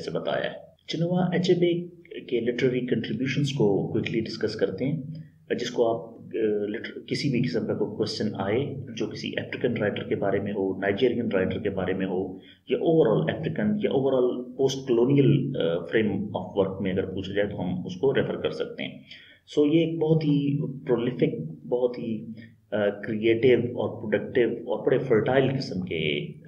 से बताया है। चिनुआ अचेबे के लिटरेरी कंट्रीब्यूशंस को क्विकली डिस्कस करते हैं, जिसको आप किसी भी किस्म का कोई क्वेश्चन आए जो किसी अफ्रीकन राइटर के बारे में हो, नाइजीरियन राइटर के बारे में हो, या ओवरऑल अफ्रीकन या overall post colonial frame of work में अगर पूछा जाए तो हम उसको रेफर कर सकते हैं। सो ये एक बहुत ही प्रोलिफिक, बहुत ही क्रिएटिव और प्रोडक्टिव और बड़े फर्टाइल किस्म के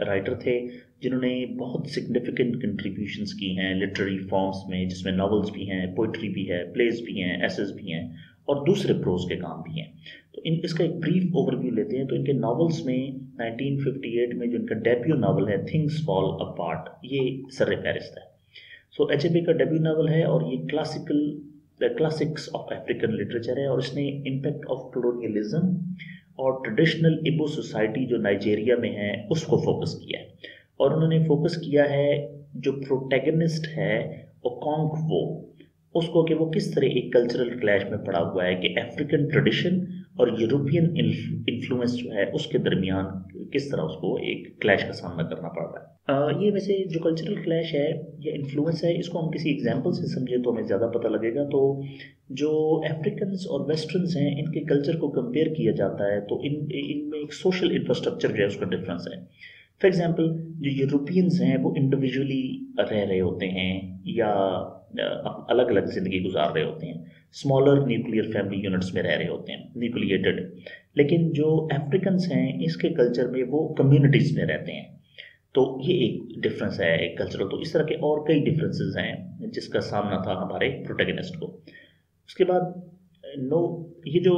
राइटर थे, जिन्होंने बहुत सिग्निफिकेंट कंट्रीब्यूशंस की हैं लिटरेरी फॉर्म्स में, जिसमें नॉवेल्स भी हैं, पोइट्री भी है, प्लेज भी हैं, एसेस भी हैं और दूसरे प्रोज के काम भी हैं। तो इसका एक ब्रीफ ओवरव्यू लेते हैं। तो इनके नॉवेल्स में 1958 में जो इनका डेब्यू नॉवल है थिंग्स फॉल अपार्ट, ये सर्रेफेरिस्त है। सो एचएबी का डेब्यू नॉवल है और ये क्लासिक्स ऑफ अफ्रीकन लिटरेचर है, और इसने इम्पैक्ट ऑफ कॉलोनियलिज्म और ट्रेडिशनल इबो सोसाइटी जो नाइजीरिया में है उसको फोकस किया है। और उन्होंने फोकस किया है जो प्रोटैगनिस्ट है ओकोंक्वो, उसको कि वो किस तरह एक कल्चरल क्लैश में पड़ा हुआ है कि अफ्रीकन ट्रेडिशन और यूरोपियन इन्फ्लुएंस जो है उसके दरमियान किस तरह उसको एक क्लैश का सामना करना पड़ रहा है। ये वैसे जो कल्चरल क्लैश है या इन्फ्लुएंस है, इसको हम किसी एग्जांपल से समझे तो हमें ज़्यादा पता लगेगा। तो जो अफ्रीकन्स और वेस्टर्न्स हैं इनके कल्चर को कंपेयर किया जाता है तो इनमें एक सोशल इंफ्रास्ट्रक्चर जो है उसका डिफरेंस है। फॉर एग्जाम्पल जो यूरोपियंस हैं वो इंडिविजुअली रह रहे होते हैं या अलग अलग ज़िंदगी गुजार रहे होते हैं, स्मॉलर न्यूक्लियर फैमिली यूनिट्स में रह रहे होते हैं, न्यूक्लिएटेड। लेकिन जो अफ्रीकन्स हैं इसके कल्चर में वो कम्युनिटीज़ में रहते हैं। तो ये एक डिफरेंस है एक कल्चरल। तो इस तरह के और कई डिफरेंसेस हैं जिसका सामना था हमारे प्रोटैगनिस्ट को। उसके बाद ये जो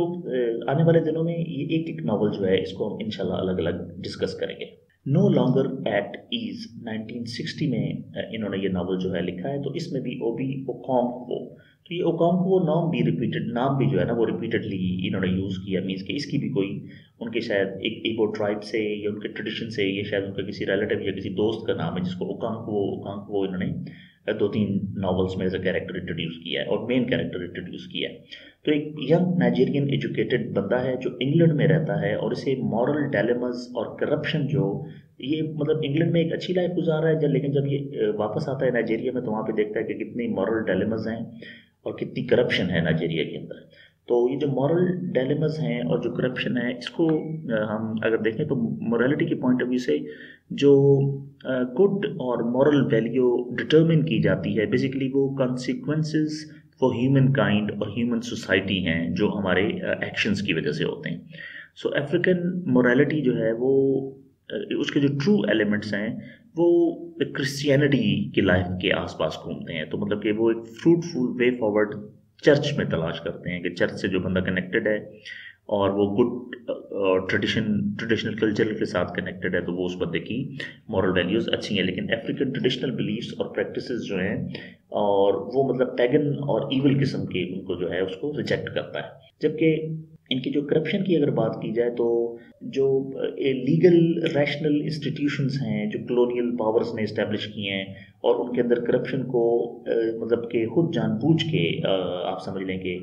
आने वाले दिनों में ये एक नॉवल जो है इसको हम इंशाल्लाह अलग अलग डिस्कस करेंगे। नो लॉन्गर एट ईज 1960 में इन्होंने ये नावल जो है लिखा है। तो इसमें भी ओबी ओकोंक्वो, तो ये ओकोंक्वो नाम भी जो है ना वो रिपीटेडली इन्होंने यूज़ किया। मीन्स कि इसकी भी कोई उनके शायद एक इबो ट्राइब से या उनके ट्रेडिशन से, ये शायद उनका किसी रिलेटिव या किसी दोस्त का नाम है जिसको ओकोंक्वो इन्होंने 2-3 नॉवेल्स में एज अ कैरेक्टर इंट्रोड्यूस किया है और मेन कैरेक्टर इंट्रोड्यूस किया है। तो एक यंग नाइजीरियन एजुकेटेड बंदा है जो इंग्लैंड में रहता है और इसे मॉरल डायलेमास और करप्शन जो ये मतलब इंग्लैंड में एक अच्छी लाइफ गुजार रहा है, लेकिन जब ये वापस आता है नाइजीरिया में तो वहाँ पे देखता है कि कितनी मॉरल डायलेमास हैं और कितनी करप्शन है नाइजीरिया के अंदर। तो ये जो मॉरल डायलेमास हैं और जो करप्शन है इसको हम अगर देखें तो मोरालिटी के पॉइंट ऑफ व्यू से जो गुड और मॉरल वैल्यू डिटरमिन की जाती है बेसिकली वो कॉन्सिक्वेंसेस फॉर ह्यूमन काइंड और ह्यूमन सोसाइटी हैं जो हमारे एक्शंस की वजह से होते हैं। सो अफ्रीकन मोरालिटी जो है वो उसके जो ट्रू एलिमेंट्स हैं वो क्रिश्चियनिटी की लाइफ के आसपास घूमते हैं। तो मतलब कि वो एक फ्रूटफुल वे फॉरवर्ड चर्च में तलाश करते हैं कि चर्च से जो बंदा कनेक्टेड है और वो गुड ट्रेडिशनल कल्चर के साथ कनेक्टेड है तो वो उस बंदे की मॉरल वैल्यूज़ अच्छी हैं। लेकिन अफ्रीकन ट्रेडिशनल बिलीफ्स और प्रैक्टिसेस जो हैं और वो मतलब पैगन और ईविल किस्म के उनको जो है उसको रिजेक्ट करता है। जबकि इनकी जो करप्शन की अगर बात की जाए तो जो लीगल रैशनल इंस्टीट्यूशंस हैं जो कॉलोनियल पावर्स ने इस्टेब्लिश किए हैं और उनके अंदर करप्शन को मतलब कि खुद जानबूझ के आप समझ लें कि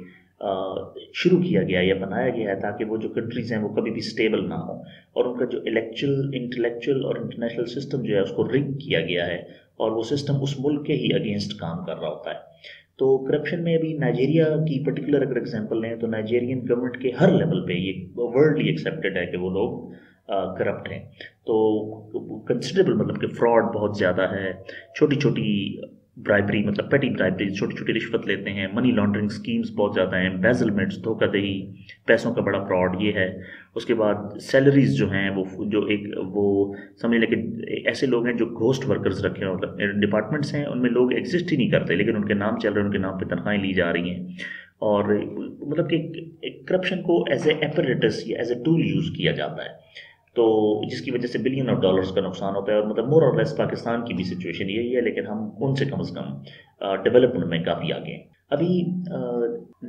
शुरू किया गया या बनाया गया है ताकि वो जो कंट्रीज हैं वो कभी भी स्टेबल ना हो, और उनका जो इंटेलेक्चुअल और इंटरनेशनल सिस्टम जो है उसको रिग किया गया है और वो सिस्टम उस मुल्क के ही अगेंस्ट काम कर रहा होता है। तो करप्शन में अभी नाइजीरिया की पर्टिकुलर अगर एग्जांपल लें तो नाइजीरियन गवर्नमेंट के हर लेवल पे ये वर्ल्डली एक्सेप्टेड है कि वो लोग करप्ट हैं। तो कंसिडरेबल मतलब कि फ्रॉड बहुत ज़्यादा है, छोटी छोटी ब्राइबरी मतलब पेटी ब्राइबरी, छोटी छोटी रिश्वत लेते हैं, मनी लॉन्ड्रिंग स्कीम्स बहुत ज़्यादा हैं, एम्बेजलमेंट्स धोखाधड़ी, पैसों का बड़ा फ्रॉड ये है। उसके बाद सैलरीज जो हैं वो जो एक वो समझ लें कि ऐसे लोग हैं जो घोस्ट वर्कर्स रखे हैं, मतलब डिपार्टमेंट्स हैं उनमें लोग एग्जिस्ट ही नहीं करते लेकिन उनके नाम चल रहे हैं, उनके नाम पे तनख्वाहें ली जा रही हैं। और मतलब कि करप्शन को एज ए एपरेटस या एज ए टूल यूज़ किया जाता है, तो जिसकी वजह से बिलियन ऑफ डॉलर्स का नुकसान होता है। और मतलब मोर और लेस पाकिस्तान की भी सिचुएशन यही है, लेकिन हम उनसे कम से कम डेवलपमेंट में काफ़ी आगे हैं। अभी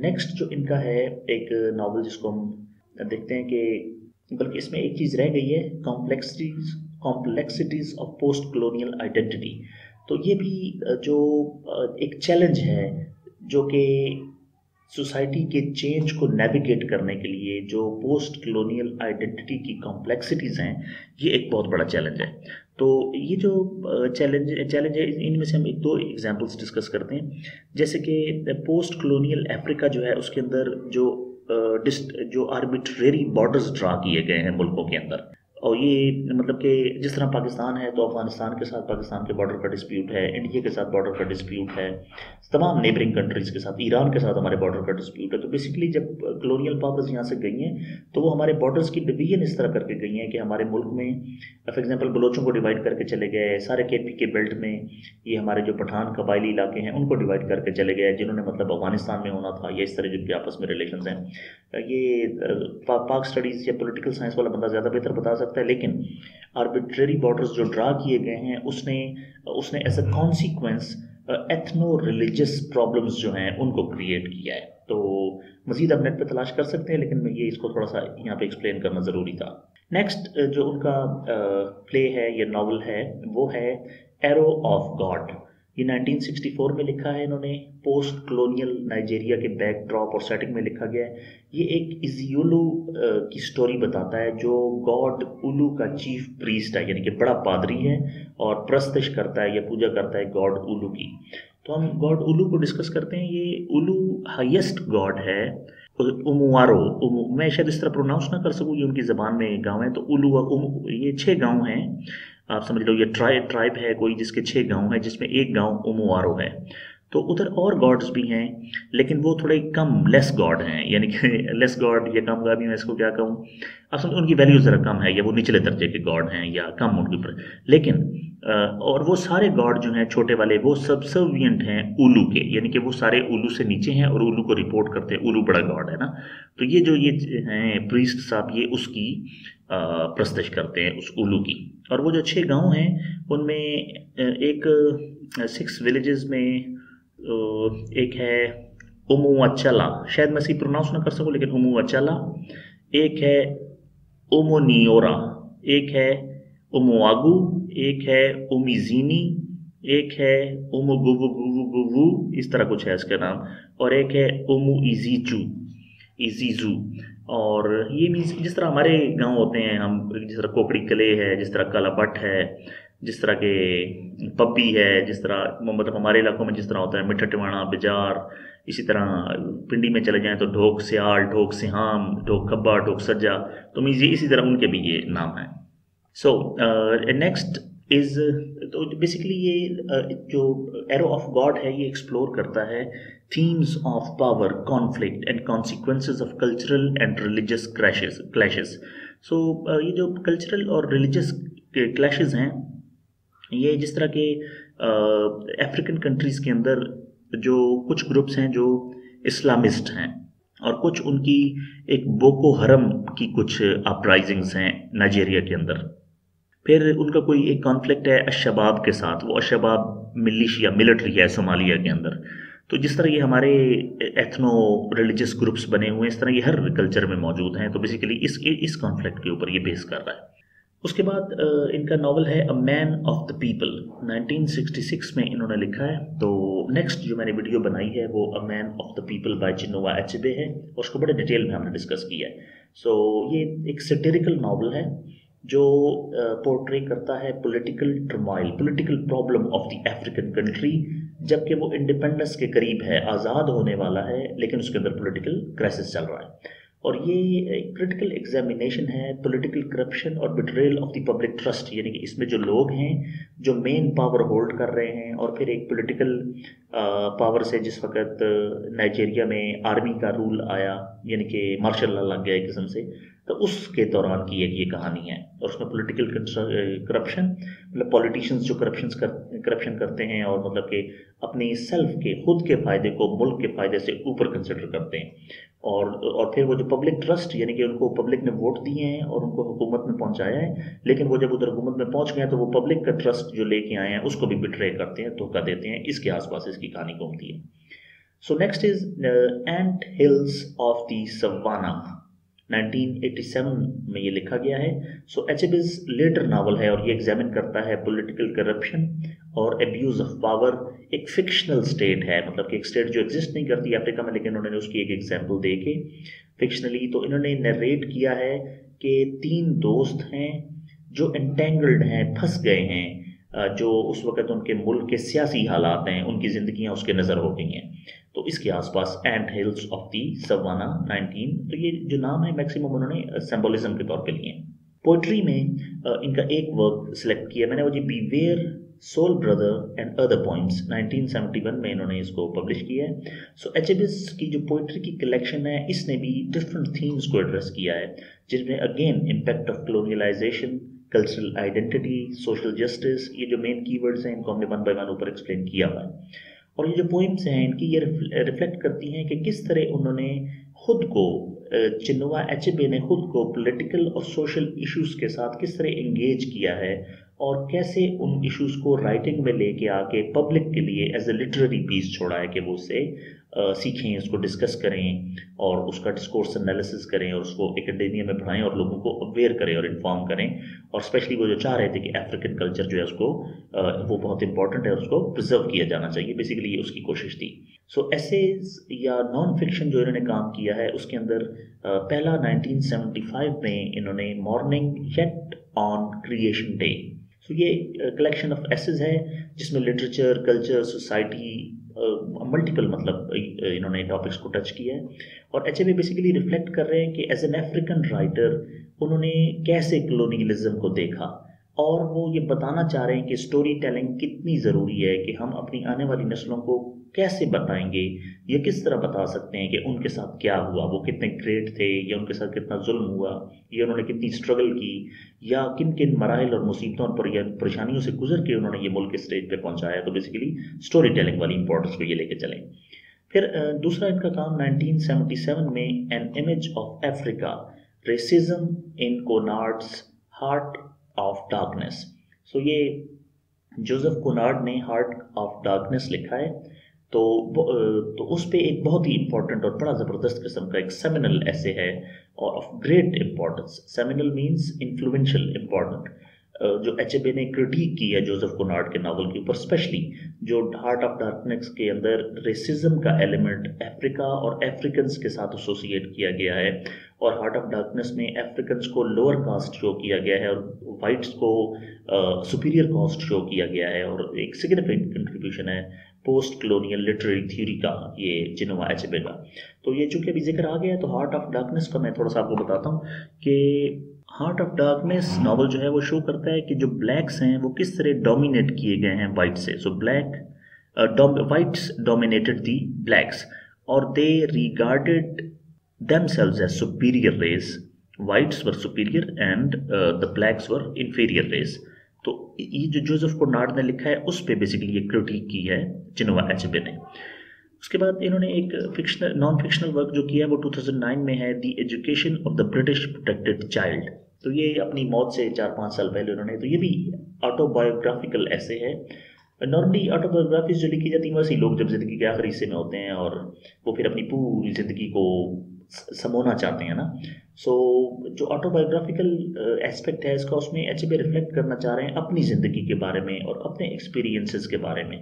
नेक्स्ट जो इनका है एक नावल जिसको हम देखते हैं कि बल्कि इसमें एक चीज़ रह गई है, complexities of post colonial identity. तो ये भी जो एक चैलेंज है जो कि सोसाइटी के चेंज को नेविगेट करने के लिए जो पोस्ट कॉलोनियल आइडेंटिटी की कॉम्प्लेक्सिटीज़ हैं ये एक बहुत बड़ा चैलेंज है। तो ये जो चैलेंज है, इनमें से हम एक दो एग्जांपल्स डिस्कस करते हैं। जैसे कि पोस्ट कॉलोनियल अफ्रीका जो है, उसके अंदर जो आर्बिट्रेरी बॉर्डर्स ड्रा किए गए हैं मुल्कों के अंदर, और ये मतलब कि जिस तरह पाकिस्तान है तो अफगानिस्तान के साथ पाकिस्तान के बॉर्डर का डिस्प्यूट है, इंडिया के साथ बॉर्डर का डिस्प्यूट है, तमाम नेबरिंग कंट्रीज़ के साथ, ईरान के साथ हमारे बॉर्डर का डिस्प्यूट है। तो बेसिकली जब कॉलोनियल पावर्स यहाँ से गई हैं तो वो हमारे बॉर्डर्स की डिवीजन इस तरह करके गई हैं कि हमारे मुल्क में फॉर एग्जांपल बलोचों को डिवाइड करके चले गए, सारे केपी के बेल्ट में ये हमारे जो पठान कबायली इलाके हैं उनको डिवाइड करके चले गए, जिन्होंने मतलब अफगानिस्तान में होना था, या इस तरह जिनके आपस में रिलेशन हैं। ये पाक स्टडीज़ या पॉलिटिकल साइंस वाला बंदा ज़्यादा बेहतर बता सकता है, लेकिन आर्बिट्रेरी बॉर्डर्स जो ड्रा किए गए हैं उसने as a consequence ethno religious problems जो हैं उनको क्रिएट किया है। तो मज़ीद आप नेट पे तलाश कर सकते हैं, लेकिन मैं ये इसको थोड़ा सा यहाँ पे एक्सप्लेन करना ज़रूरी था। नेक्स्ट जो उनका प्ले है या नॉवल है वो है एरो ऑफ गॉड। ये 1964 में लिखा है इन्होंने, पोस्ट कॉलोनियल नाइजीरिया के बैकड्रॉप और सेटिंग में लिखा गया है। ये एक इजियोलू की स्टोरी बताता है, जो गॉड उलू का चीफ प्रीस्ट है, यानी कि बड़ा पादरी है और प्रस्तश करता है या पूजा करता है गॉड उलू की। तो हम गॉड उलू को डिस्कस करते हैं। ये उलू हाईएस्ट गॉड है, उमुआरो, मैं शायद इस तरह प्रोनाउंस ना कर सकूँ, ये उनकी ज़बान में गाँव है। तो उलू ये 6 गाँव हैं, आप समझ लो। ये ट्राइब है कोई जिसके 6 गांव हैं, जिसमें एक गांव उमुआरो है। तो उधर और गॉड्स भी हैं, लेकिन वो थोड़े कम, लेस गॉड हैं, यानी कि लेस गॉड या कम गाड़ी, मैं इसको क्या कहूँ, आप समझ, उनकी वैल्यू ज़रा कम है, या वो निचले दर्जे के गॉड हैं या कम उनके ऊपर। लेकिन और वो सारे गॉड जो हैं छोटे वाले, वो सबसर्विएंट हैं उलू के, यानी कि वो सारे उलू से नीचे हैं और उलू को रिपोर्ट करते हैं। उलू बड़ा गॉड है ना। तो ये जो ये हैं प्रीस्ट साहब, ये उसकी प्रस्तश करते हैं, उस उलू की। और वो जो 6 गांव हैं उनमें एक 6 विलेजेस में एक है उमुअचला, शायद मैं सही प्रोनाउंस ना कर सकूं, लेकिन उमुअचला, एक है उमोनियोरा, एक है उमुआगू, एक है उमिजीनी, एक है उमुगुवुगुवुगुवु, इस तरह कुछ है इसका नाम, और एक है इजीजू। और ये मीन्स जिस तरह हमारे गांव होते हैं, हम जिस तरह कोकड़ी कले है, जिस तरह कालापट है, जिस तरह के पप्पी है, जिस तरह मतलब हमारे इलाकों में जिस तरह होता है मिठा टिवाणा, बिजार, इसी तरह पिंडी में चले जाएं तो ढोक सियाल, ढोक सिहाम, ढोक खब्बा, ढोक सज्जा, तो मीन्स ये इसी तरह उनके भी ये नाम है। सो नेक्स्ट इज, तो बेसिकली ये जो एरो ऑफ गॉड है ये एक्सप्लोर करता है themes of power, conflict and consequences of cultural and religious clashes. So ये जो cultural और religious clashes हैं, ये जिस तरह के अफ्रीकन कंट्रीज़ के अंदर जो कुछ ग्रुप्स हैं जो इस्लामिस्ट हैं, और कुछ उनकी एक बोको हरम की कुछ अपराइजिंग्स हैं नाइजीरिया के अंदर। फिर उनका कोई एक कॉन्फ्लिक्ट है अशबाब के साथ, वो अशबाब मिलिशिया मिलिट्री है सोमालिया के अंदर। तो जिस तरह ये हमारे एथनो रिलीजियस ग्रुप्स बने हुए हैं, इस तरह ये हर कल्चर में मौजूद हैं। तो बेसिकली इस कॉन्फ्लिक्ट के ऊपर ये बेस कर रहा है। उसके बाद इनका नावल है अ मैन ऑफ द पीपल, 1966 में इन्होंने लिखा है। तो नेक्स्ट जो मैंने वीडियो बनाई है वो a man of the people by Chinua Achebe है, और उसको बड़े डिटेल में हमने डिस्कस किया है। सो ये एक सैटिरिकल नावल है जो पोर्ट्रे करता है political turmoil, political problem of the African country, जबकि वो इंडिपेंडेंस के करीब है, आज़ाद होने वाला है, लेकिन उसके अंदर पॉलिटिकल क्राइसिस चल रहा है। और ये क्रिटिकल एग्जामिनेशन है पॉलिटिकल करप्शन और betrayal of the public trust, यानी कि इसमें जो लोग हैं जो मेन पावर होल्ड कर रहे हैं, और फिर एक पॉलिटिकल पावर से जिस वक्त नाइजीरिया में आर्मी का रूल आया, यानी कि मार्शल लॉ लग गया एक किस्म से, तो उसके दौरान की एक ये कहानी है। और उसमें पॉलिटिकल करप्शन, मतलब पॉलिटिशियंस जो करप्शन करते हैं, और मतलब कि अपनी सेल्फ के खुद के फ़ायदे को मुल्क के फ़ायदे से ऊपर कंसिडर करते हैं। और फिर वो जो पब्लिक ट्रस्ट, यानी कि उनको पब्लिक ने वोट दिए हैं और उनको हुकूमत में पहुंचाया है, लेकिन वो जब उधर हुकूमत में पहुंच गए हैं तो वो पब्लिक का ट्रस्ट जो लेके आए हैं उसको भी बिट्रे करते हैं, धोखा देते हैं। इसके आसपास इसकी कहानी घूमती है। So next is Anthills of the Savannah, 1987 में ये लिखा गया है। सो एचेबे's लेटर नावल है, और ये एग्जामिन करता है पॉलिटिकल करप्शन और एब्यूज ऑफ पावर। एक फिक्शनल स्टेट है, मतलब कि एक स्टेट जो एग्जिस्ट नहीं करती अफ्रीका में, लेकिन उन्होंने उसकी एक एग्जाम्पल दे के फिक्शनली, तो इन्होंने नरेट किया है कि 3 दोस्त हैं जो एंटेंगल्ड हैं, फंस गए हैं, जो उस वक़्त उनके मुल्क के सियासी हालात हैं, उनकी ज़िंदगियाँ उसके नज़र हो गई हैं। तो इसके आसपास एंट हिल्स ऑफ दी सवाना 19, तो ये जो नाम है मैक्सिमम उन्होंने सिंबोलिज्म के तौर पे लिए हैं। पोइट्री में इनका एक वर्क सिलेक्ट किया मैंने, वो जी beware soul brother and other points, 1971 में इन्होंने इसको पब्लिश किया है। सो एचेबिस की जो पोइट्री की कलेक्शन है, इसने भी डिफरेंट थीम्स को एड्रेस किया है, जिसमें again impact of colonialisation, cultural identity, social justice, ये जो मेन कीवर्ड्स हैं इनको हमने वन बाय वन ऊपर एक्सप्लेन किया हुआ है। और ये जो पोइम्स हैं इनकी ये रिफ्लेक्ट करती हैं कि किस तरह उन्होंने खुद को, चिनुआ अचेबे ने खुद को पॉलिटिकल और सोशल इश्यूज के साथ किस तरह एंगेज किया है और कैसे उन इश्यूज को राइटिंग में लेके आके पब्लिक के लिए एज ए लिटरेरी पीस छोड़ा है कि वो उससे सीखें, उसको डिस्कस करें और उसका डिस्कोर्स एनालिसिस करें और उसको एकेडेमिया में पढ़ाएं और लोगों को अवेयर करें और इन्फॉर्म करें। और स्पेशली वो जो चाह रहे थे कि अफ्रीकन कल्चर जो है उसको वो बहुत इंपॉर्टेंट है, उसको प्रिजर्व किया जाना चाहिए, बेसिकली ये उसकी कोशिश थी। सो एसेज या नॉन फिक्शन जो इन्होंने काम किया है उसके अंदर पहला 1975 में इन्होंने morning yet on creation day, so ये कलेक्शन ऑफ एसेज है जिसमें लिटरेचर, कल्चर, सोसाइटी, मल्टीपल मतलब इन्होंने टॉपिक्स को टच किया है। और एचएबी बेसिकली रिफ्लेक्ट कर रहे हैं कि एज एन अफ्रीकन राइटर उन्होंने कैसे कलोनियलिज्म को देखा, और वो ये बताना चाह रहे हैं कि स्टोरी टेलिंग कितनी ज़रूरी है, कि हम अपनी आने वाली नस्लों को कैसे बताएंगे या किस तरह बता सकते हैं कि उनके साथ क्या हुआ, वो कितने ग्रेट थे या उनके साथ कितना जुल्म हुआ या उन्होंने कितनी स्ट्रगल की या किन किन मराइल और मुसीबतों पर या परेशानियों से गुजर के उन्होंने ये मुल्क के स्टेज पे पहुंचाया। तो बेसिकली स्टोरी टेलिंग वाली इंपॉर्टेंस को ये लेके चलें। फिर दूसरा इनका काम 1977 में an image of Africa, racism in Conrad's heart of darkness. So ये जोसेफ कोनार्ड ने हार्ट ऑफ डार्कनेस लिखा है। तो उस पे एक बहुत ही इंपॉर्टेंट और बड़ा ज़बरदस्त किस्म का एक सेमिनल ऐसे है और of great importance. Seminal means influential important, जो एचएबे ने क्रिटिक की है जोसेफ कोनार्ड के नावल के ऊपर, स्पेशली जो हार्ट ऑफ डार्कनेस के अंदर रेसिज्म का एलिमेंट अफ्रीका और अफ्रीकन्स के साथ एसोसिएट किया गया है, और हार्ट ऑफ डार्कनेस में अफ्रीकन्स को लोअर कास्ट शो किया गया है और वाइट्स को सुपीरियर कास्ट शो किया गया है। और एक सिग्निफिकेंट कंट्रीब्यूशन है पोस्ट कलोनियल लिटरेरी थ्योरी का ये चिनुआ अचेबे का। तो ये चूंकि अभी जिक्र आ गया है तो हार्ट ऑफ डार्कनेस का मैं थोड़ा सा आपको बताता हूँ कि हार्ट ऑफ डार्कनेस नॉवल जो है वो शो करता है कि जो ब्लैक्स हैं वो किस तरह डोमिनेट किए गए हैं वाइट से। सो वाइट्स डोमिनेटेड दी ब्लैक्स और दे regarded themselves as superior race. Whites were superior and the blacks were inferior race. तो ये जो जोसेफ कोनार्ड ने लिखा है उस पे बेसिकली ये क्रिटिक की है चिनुआ अचेबे ने। उसके बाद इन्होंने एक फिक्शनल नॉन फिक्शनल वर्क जो किया है वो 2009 में है, the education of the British protected child. तो ये अपनी मौत से 4-5 साल पहले उन्होंने, तो ये भी ऑटोबायोग्राफिकल ऐसे है। नॉर्मली ऑटोबायोग्राफीज जो लिखी जाती हैं वैसे लोग जब जिंदगी के आखिरी हिस्से में होते हैं और वो फिर अपनी पूरी जिंदगी को समोना चाहते हैं ना। सो जो ऑटोबायोग्राफिकल एस्पेक्ट है इसका, उसमें एचएबे रिफ्लेक्ट करना चाह रहे हैं अपनी ज़िंदगी के बारे में और अपने एक्सपीरियंसेस के बारे में,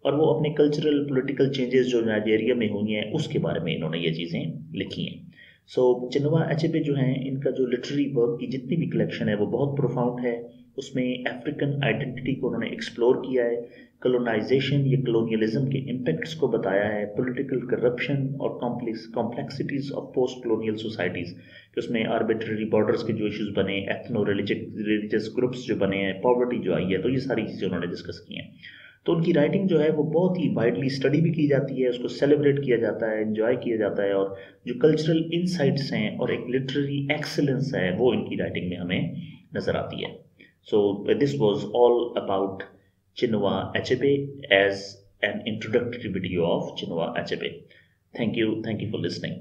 और वो अपने कल्चरल पॉलिटिकल चेंजेस जो नाइजीरिया में हुई हैं उसके बारे में इन्होंने ये चीज़ें लिखी हैं। सो चिनुआ अचेबे जो हैं इनका जो लिटरेरी वर्क की जितनी भी कलेक्शन है वो बहुत प्रोफाउंड है। उसमें अफ्रीकन आइडेंटिटी को उन्होंने एक्सप्लोर किया है, कलोनाइजेशन या कलोनियलिज्म के इम्पैक्ट्स को बताया है, पॉलिटिकल करप्शन और complexities of post colonial societies, कि उसमें आर्बिट्ररी बॉर्डर्स के जो इश्यूज बने, एथनो रिलीजियस ग्रुप्स जो बने हैं, पॉवर्टी जो आई है, तो ये सारी चीज़ें उन्होंने डिस्कस की हैं। तो उनकी राइटिंग जो है वो बहुत ही वाइडली स्टडी भी की जाती है, उसको सेलिब्रेट किया जाता है, एंजॉय किया जाता है, और जो कल्चरल इंसाइट्स हैं और एक लिटरेरी एक्सीलेंस है वो इनकी राइटिंग में हमें नज़र आती है। So this was all about Chinua Achebe as an introductory video of Chinua Achebe. Thank you for listening.